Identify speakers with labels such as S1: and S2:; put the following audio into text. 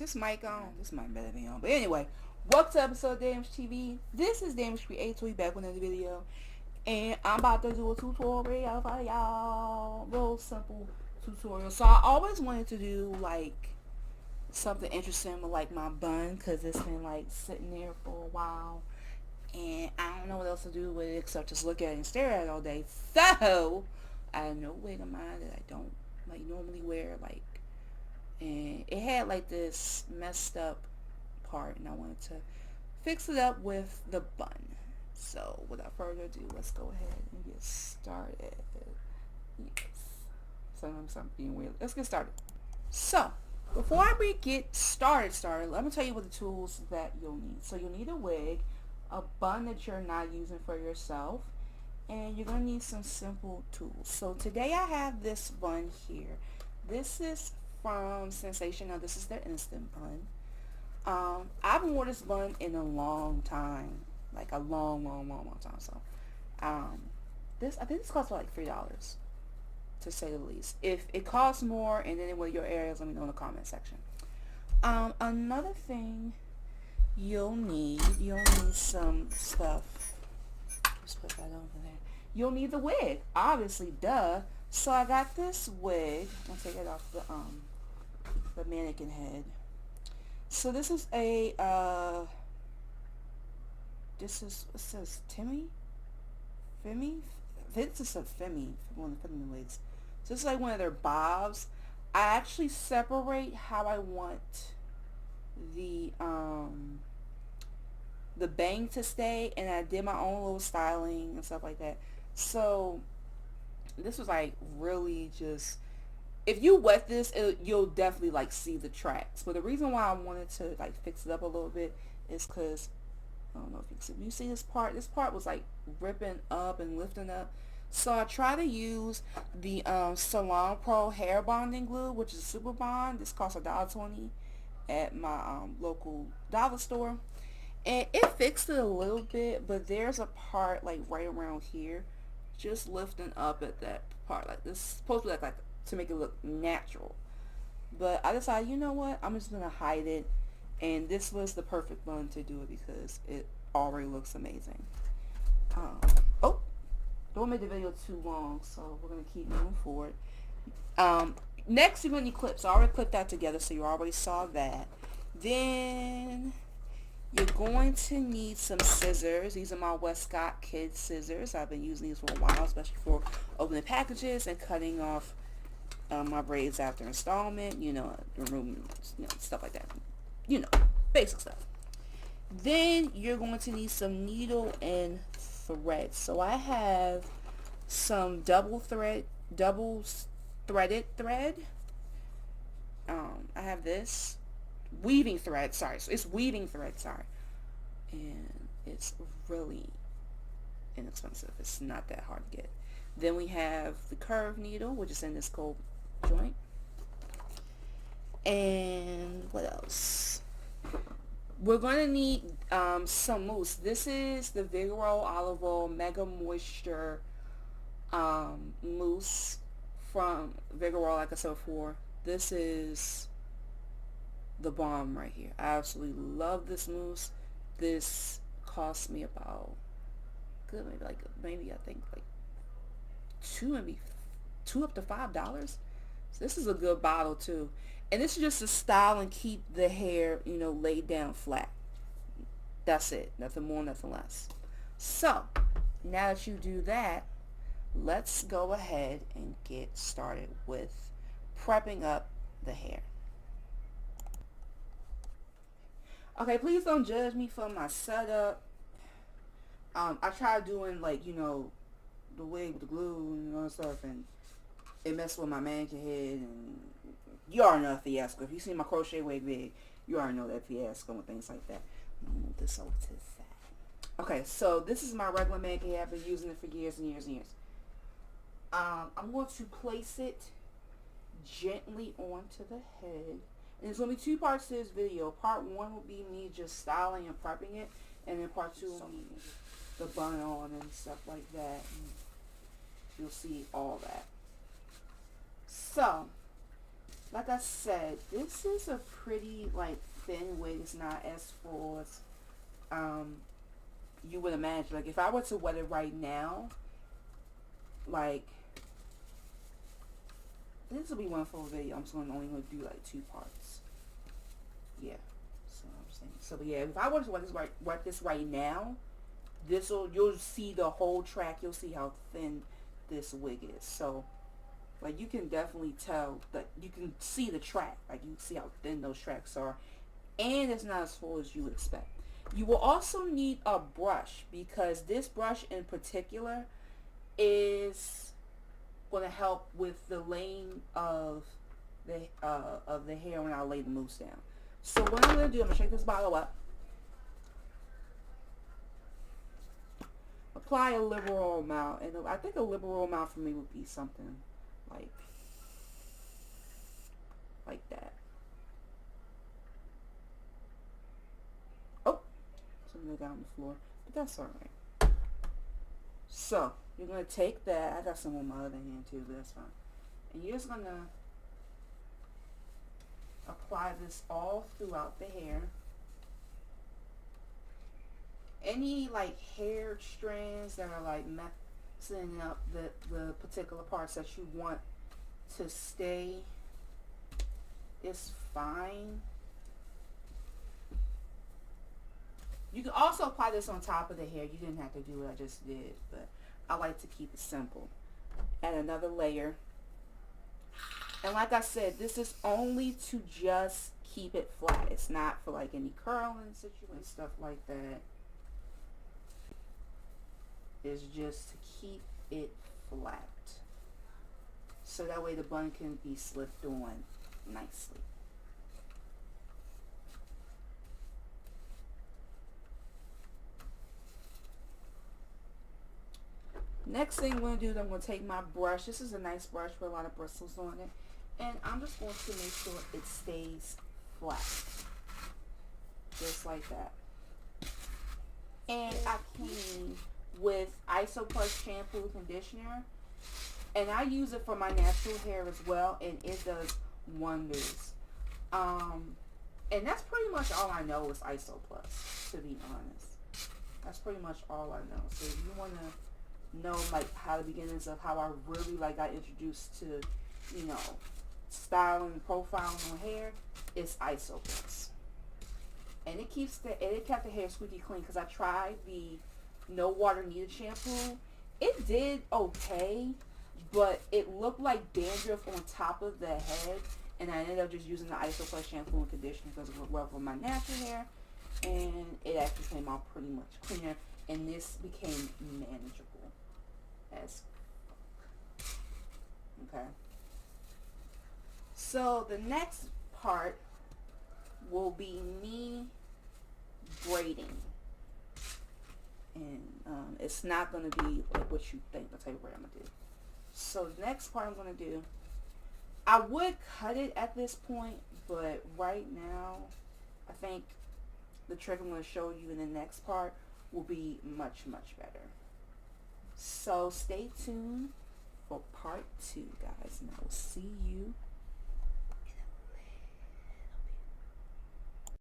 S1: this mic on? This mic better be on. But anyway, welcome to episode of Damage TV. This is Damage Creator. We back with another video. And I'm about to do a tutorial for y'all. Real simple tutorial. So I always wanted to do like something interesting with like my bun, because it's been like sitting there for a while. And I don't know what else to do with it except just look at it and stare at it all day. So I have no wig of mine that I don't like normally wear, like, and it had like this messed up part, and I wanted to fix it up with the bun. So without further ado, let's go ahead and get started. Yes. I'm being weird. Let's get started. So before we get started, let me tell you what the tools that you'll need. So you'll need a wig, a bun that you're not using for yourself, and you're going to need some simple tools. So today I have this bun here. This is from Sensation. Now this is their instant bun. I haven't worn this bun in a long time, like a long time. So this, I think this costs like $3, to say the least. If it costs more and then with your areas, let me know in the comment section. Another thing you'll need some stuff. Just put that over there. You'll need the wig, obviously, duh. So I got this wig. I'll take it off the mannequin head. So this is a it says Timmy, Femi. This is a Femi, one of the Femi wigs. So this is like one of their bobs. I actually separate how I want the bang to stay, and I did my own little styling and stuff like that. So this was like really just, if you wet this, you'll definitely like see the tracks. But the reason why I wanted to like fix it up a little bit is because, I don't know if you see this part was like ripping up and lifting up. So I try to use the Celeron Pro hair bonding glue, which is super bond. This costs $1.20 at my local dollar store, and it fixed it a little bit. But there's a part like right around here, just lifting up at that part. Like this is supposed to be like to make it look natural. But I decided, you know what, I'm just gonna hide it, and this was the perfect bun to do it because it already looks amazing. Oh, don't make the video too long, so we're gonna keep moving forward. Next, you're gonna need clips. I already clipped that together, so you already saw that. Then you're going to need some scissors. These are my Westcott Kids scissors. I've been using these for a while, especially for opening packages and cutting off my braids after installment. You know, removing, stuff like that. You know, basic stuff. Then you're going to need some needle and thread. So I have some double threaded thread. I have this weaving thread. Sorry, so it's weaving thread. Sorry, and it's really inexpensive. It's not that hard to get. Then we have the curved needle, which is in this gold joint. And what else? We're going to need some mousse. This is the Vigoro Olive Oil Mega Moisture mousse from Vigoro, like I said before. This is the bomb right here. I absolutely love this mousse. This cost me about maybe I think like two up to $5. So this is a good bottle too. And this is just to style and keep the hair, laid down flat. That's it. Nothing more, nothing less. So, now that you do that, let's go ahead and get started with prepping up the hair. Okay, please don't judge me for my setup. I tried doing the wig with the glue and all that stuff, and it messed with my mannequin head, and you already know that fiasco. If you see my crochet wig vid, you already know that fiasco and things like that. I'm gonna move this over to the side. Okay, so this is my regular mannequin head. I've been using it for years and years and years. I'm going to place it gently onto the head. And there's going to be two parts to this video. Part one will be me just styling and prepping it. And then part two will be the bun on and stuff like that. And you'll see all that. So, like I said, this is a pretty like thin wig. It's not as full as you would imagine. Like if I were to wet it right now, like this will be one full video. I'm just only going to do like 2 parts. Yeah, so I'm saying. So yeah, if I were to wet this right now, you'll see the whole track. You'll see how thin this wig is. So like you can definitely tell that you can see the track. Like you can see how thin those tracks are, and it's not as full as you would expect. You will also need a brush, because this brush in particular is going to help with the laying of the hair when I lay the mousse down. So what I'm going to do, I'm going to shake this bottle up, apply a liberal amount, and I think a liberal amount for me would be something like that. Oh, something down on the floor, but that's alright. So you're going to take that. I got some on my other hand too, but that's fine. And you're just going to apply this all throughout the hair. Any like hair strands that are like messing up the particular parts that you want to stay is fine. You can also apply this on top of the hair. You didn't have to do what I just did, but I like to keep it simple. Add another layer. And like I said, this is only to just keep it flat. It's not for like any curling situation, stuff like that. It's just to keep it flat. So that way the bun can be slipped on nicely. Next thing I'm going to do is I'm going to take my brush. This is a nice brush with a lot of bristles on it. And I'm just going to make sure it stays flat. Just like that. And I clean with ASUSTeK shampoo conditioner. And I use it for my natural hair as well. And it does wonders. And that's pretty much all I know is ASUSTeK, to be honest. That's pretty much all I know. So if you want to know like how the beginnings of how I really like got introduced to, you know, styling and profiling on hair, it's ASUSTeK. And it kept the hair squeaky clean, because I tried the no water needed shampoo. It did okay, but it looked like dandruff on top of the head, and I ended up just using the ASUSTeK shampoo and conditioner because it worked well for my natural hair, and it actually came out pretty much cleaner, and this became manageable as fuck. Okay. So the next part will be me braiding. And it's not going to be like what you think. I'll tell you what I'm going to do. So the next part I'm going to do, I would cut it at this point, but right now I think the trick I'm going to show you in the next part will be much, much better. So stay tuned for part 2, guys, and I will see you